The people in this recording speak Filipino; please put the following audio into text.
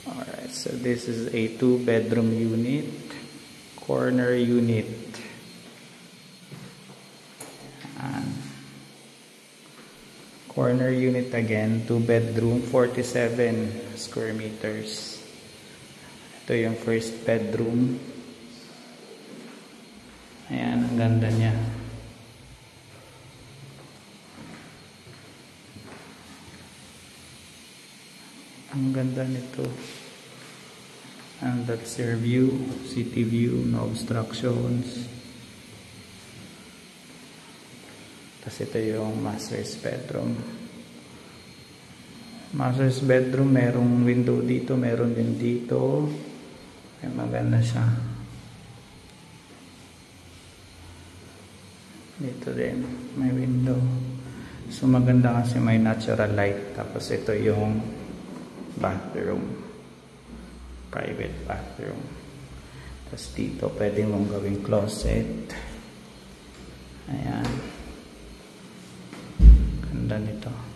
Alright, so this is a 2-bedroom unit, corner unit. Corner unit again, 2-bedroom, 47 square meters. Ito yung first bedroom. Ayan, ang ganda niya. Ang ganda nito. And that's your view, city view, no obstructions. Tapos ito yung master's bedroom. Master's bedroom, merong window dito, meron din dito. Ay, maganda siya. Dito din, may window. So maganda kasi may natural light. Tapos ito yung bathroom. Private bathroom. Tapos dito, pwede mong gawing closet. Ayan. Ganda nito.